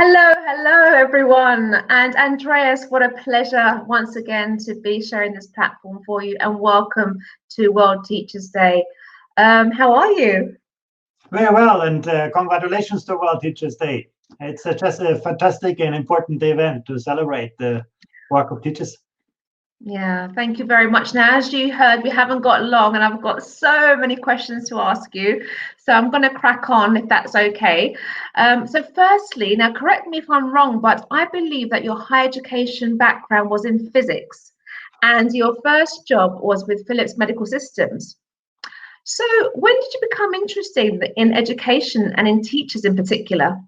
Hello everyone. And Andreas, what a pleasure once again to be sharing this platform for you, and welcome to World Teachers Day. How are you? Very well, and congratulations to World Teachers Day. It's just a fantastic and important event to celebrate the work of teachers. Yeah, thank you very much. Now, as you heard, we haven't got long and I've got so many questions to ask you. So I'm going to crack on if that's okay. So firstly, now correct me if I'm wrong, but I believe that your higher education background was in physics and your first job was with Philips Medical Systems. So when did you become interested in education and in teachers in particular?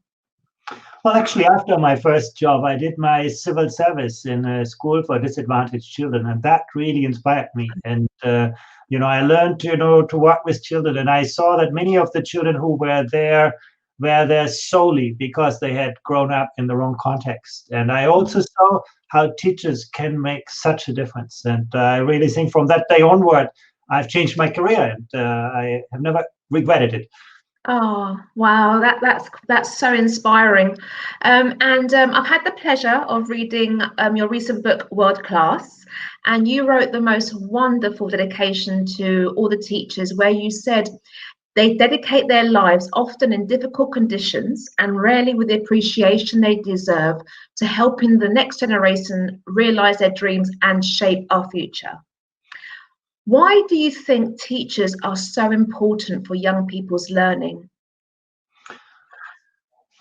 Well, actually, after my first job, I did my civil service in a school for disadvantaged children, and that really inspired me. And I learned, to work with children, and I saw that many of the children who were there solely because they had grown up in the wrong context. And I also saw how teachers can make such a difference. And I really think from that day onward, I've changed my career, and I have never regretted it. Oh, wow, that's so inspiring. I've had the pleasure of reading your recent book, World Class, and you wrote the most wonderful dedication to all the teachers, where you said they dedicate their lives, often in difficult conditions and rarely with the appreciation they deserve, to helping the next generation realize their dreams and shape our future. Why do you think teachers are so important for young people's learning?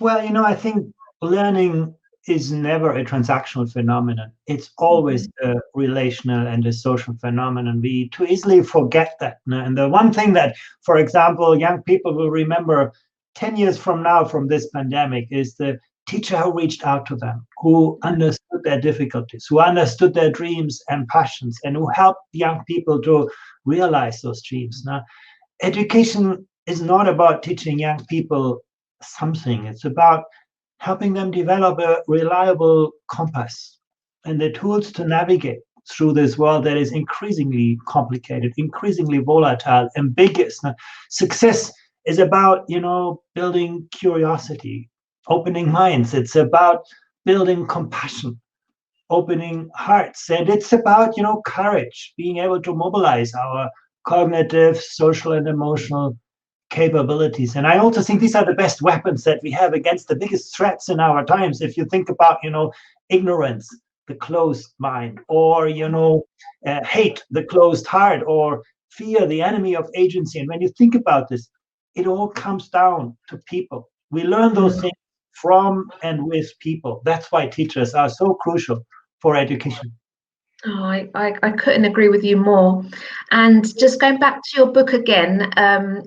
Well, I think learning is never a transactional phenomenon. It's always a relational and a social phenomenon. We too easily forget that. And the one thing that, for example, young people will remember 10 years from now from this pandemic is the teacher who reached out to them, who understood their difficulties, who understood their dreams and passions, and who helped young people to realize those dreams. Now, education is not about teaching young people something. It's about helping them develop a reliable compass and the tools to navigate through this world that is increasingly complicated, increasingly volatile, ambiguous. Now, success is about, building curiosity, opening minds. It's about building compassion, opening hearts. And it's about, courage, being able to mobilize our cognitive, social, and emotional capabilities. And I also think these are the best weapons that we have against the biggest threats in our times. If you think about, ignorance, the closed mind, or, hate, the closed heart, or fear, the enemy of agency. And when you think about this, it all comes down to people. We learn those things from and with people. That's why teachers are so crucial for education. Oh, I couldn't agree with you more. And just going back to your book again,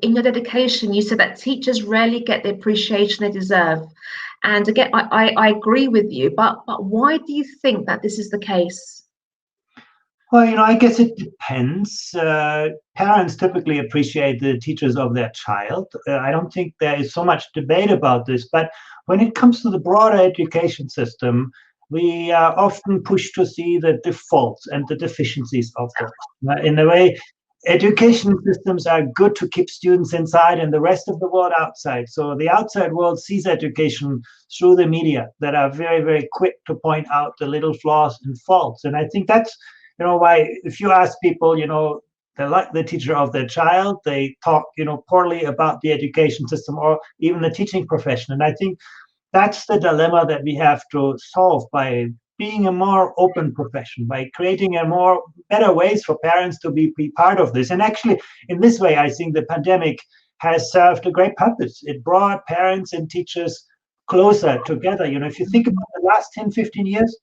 in your dedication, you said that teachers rarely get the appreciation they deserve. And again, I agree with you, but why do you think that this is the case? Well, I guess it depends. Parents typically appreciate the teachers of their child. I don't think there is so much debate about this, but when it comes to the broader education system, we are often pushed to see the defaults and the deficiencies of those. In a way, education systems are good to keep students inside and the rest of the world outside. So the outside world sees education through the media that are very, very quick to point out the little flaws and faults. And I think that's, why if you ask people, they like the teacher of their child, they talk, poorly about the education system or even the teaching profession. And I think that's the dilemma that we have to solve by being a more open profession, by creating better ways for parents to be part of this. And actually, in this way, I think the pandemic has served a great purpose. It brought parents and teachers closer together. If you think about the last 10, 15 years,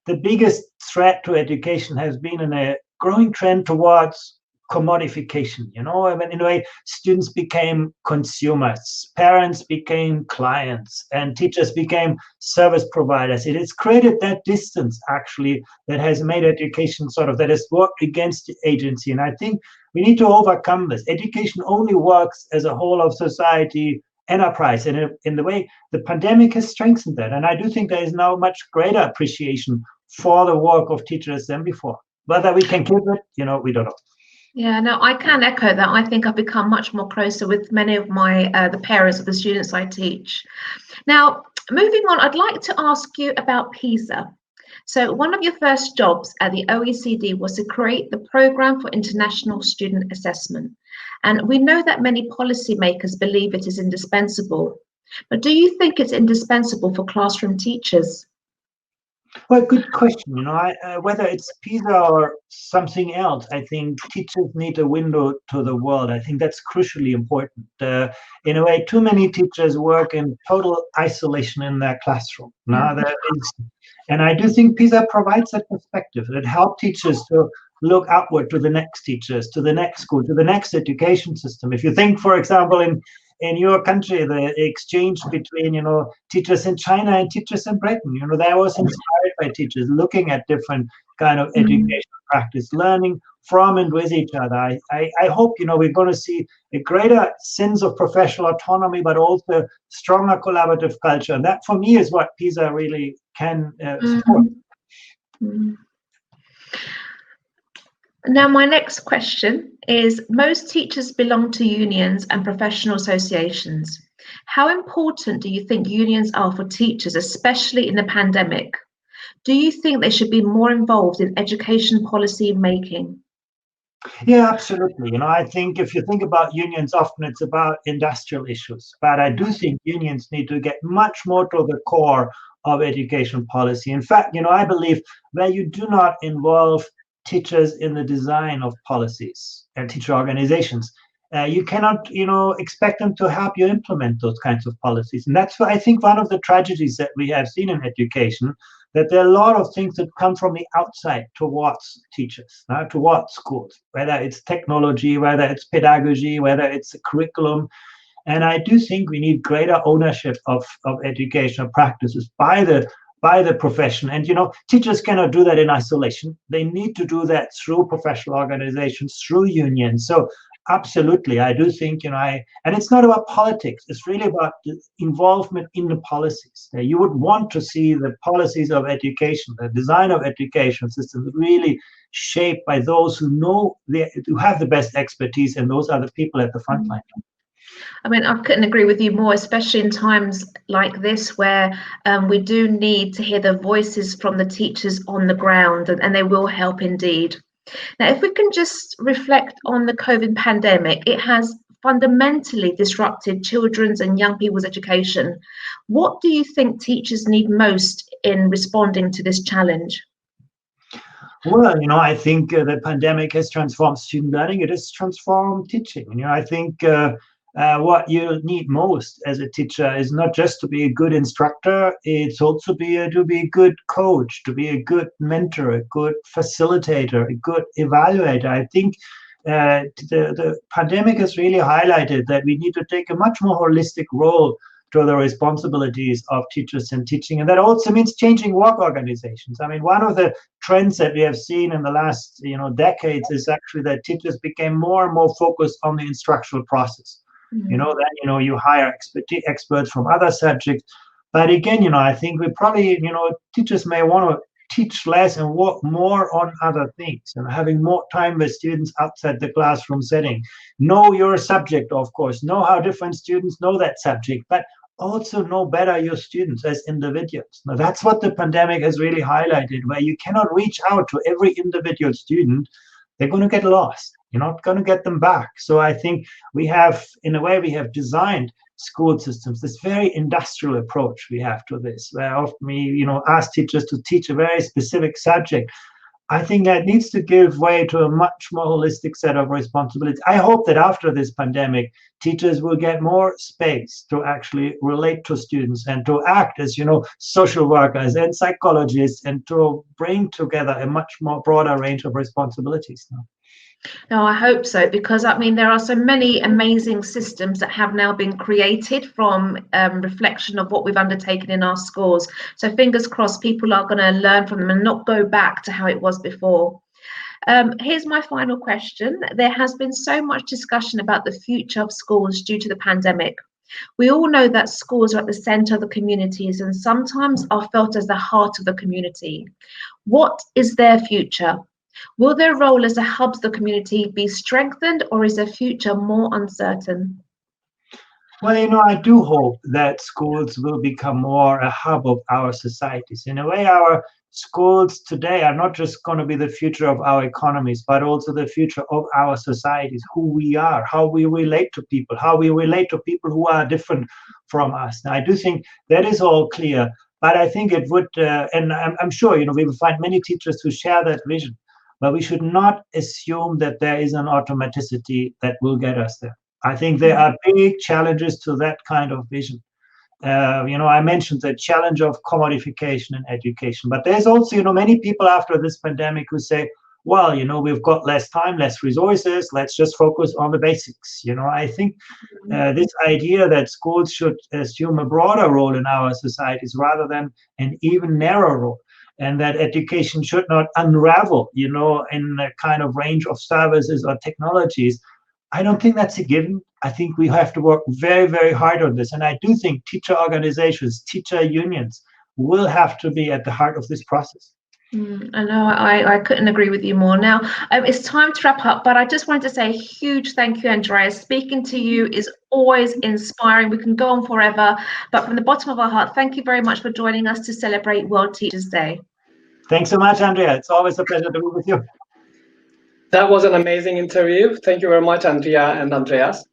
the biggest threat to education has been in a growing trend towards commodification. In a way, students became consumers, parents became clients, and teachers became service providers. It has created that distance, actually, that has made education that has worked against agency. And I think we need to overcome this. Education only works as a whole of society enterprise. And in the way, the pandemic has strengthened that. And I do think there is now much greater appreciation for the work of teachers than before. Whether we can keep it, we don't know. Yeah, no, I can echo that. I think I've become much more closer with many of my the parents of the students I teach. Now, moving on, I'd like to ask you about PISA. So one of your first jobs at the OECD was to create the Programme for International Student Assessment. And we know that many policymakers believe it is indispensable. But do you think it's indispensable for classroom teachers? Well, good question. Whether it's PISA or something else, I think teachers need a window to the world. I think that's crucially important. In a way, too many teachers work in total isolation in their classroom. Now, and I do think PISA provides that perspective. It helps teachers to look outward to the next teachers, to the next school, to the next education system. If you think, for example, in your country, the exchange between, teachers in China and teachers in Britain, that was inspired by teachers looking at different kind of education practice, learning from and with each other. I hope, we're going to see a greater sense of professional autonomy, but also stronger collaborative culture. And that, for me, is what PISA really can support. Now, my next question is, most teachers belong to unions and professional associations. How important do you think unions are for teachers, especially in the pandemic? Do you think they should be more involved in education policy making? Yeah, absolutely. I think if you think about unions, often it's about industrial issues. But I do think unions need to get much more to the core of education policy. In fact, I believe where you do not involve teachers in the design of policies and teacher organizations, you cannot, expect them to help you implement those kinds of policies. And that's why I think one of the tragedies that we have seen in education, that there are a lot of things that come from the outside towards teachers, towards schools, whether it's technology, whether it's pedagogy, whether it's a curriculum. And I do think we need greater ownership of educational practices by the profession. And teachers cannot do that in isolation. They need to do that through professional organizations, through unions. So absolutely, I do think, and it's not about politics. It's really about the involvement in the policies. You would want to see the policies of education, the design of education systems really shaped by those who have the best expertise, and those are the people at the front line. I mean, I couldn't agree with you more, especially in times like this where we do need to hear the voices from the teachers on the ground, and they will help indeed. Now, if we can just reflect on the COVID pandemic, it has fundamentally disrupted children's and young people's education. What do you think teachers need most in responding to this challenge? Well, I think the pandemic has transformed student learning. It has transformed teaching. I think what you need most as a teacher is not just to be a good instructor, it's also to be a good coach, to be a good mentor, a good facilitator, a good evaluator. I think the pandemic has really highlighted that we need to take a much more holistic role to the responsibilities of teachers in teaching. And that also means changing work organizations. I mean, one of the trends that we have seen in the last decades is actually that teachers became more and more focused on the instructional process. Then you hire experts from other subjects. But again, I think we probably, teachers may want to teach less and work more on other things, and having more time with students outside the classroom setting. Know your subject, of course. Know how different students know that subject, but also know better your students as individuals. Now, that's what the pandemic has really highlighted, where you cannot reach out to every individual student. They're going to get lost. You're not going to get them back. So I think we have designed school systems, this very industrial approach we have to this, where often we, ask teachers to teach a very specific subject. I think that needs to give way to a much more holistic set of responsibilities. I hope that after this pandemic, teachers will get more space to actually relate to students and to act as, social workers and psychologists, and to bring together a much more broader range of responsibilities now. No, I hope so, because I mean, there are so many amazing systems that have now been created from reflection of what we've undertaken in our schools. So fingers crossed, people are going to learn from them and not go back to how it was before. Here's my final question. There has been so much discussion about the future of schools due to the pandemic. We all know that schools are at the centre of the communities and sometimes are felt as the heart of the community. What is their future? Will their role as a hub to the community be strengthened, or is their future more uncertain? Well, I do hope that schools will become more a hub of our societies. In a way, our schools today are not just going to be the future of our economies, but also the future of our societies, who we are, how we relate to people, how we relate to people who are different from us. Now, I do think that is all clear, but I think it would, and I'm sure, we will find many teachers who share that vision, but we should not assume that there is an automaticity that will get us there. I think there are big challenges to that kind of vision. I mentioned the challenge of commodification in education, but there's also, many people after this pandemic who say, well, we've got less time, less resources, let's just focus on the basics. I think this idea that schools should assume a broader role in our societies rather than an even narrower role, and that education should not unravel, in a kind of range of services or technologies. I don't think that's a given. I think we have to work very, very hard on this. And I do think teacher organizations, teacher unions will have to be at the heart of this process. I know, I couldn't agree with you more. Now, it's time to wrap up, but I just wanted to say a huge thank you, Andreas. Speaking to you is always inspiring. We can go on forever, but from the bottom of our heart, thank you very much for joining us to celebrate World Teachers' Day. Thanks so much, Andria. It's always a pleasure to be with you. That was an amazing interview. Thank you very much, Andria and Andreas.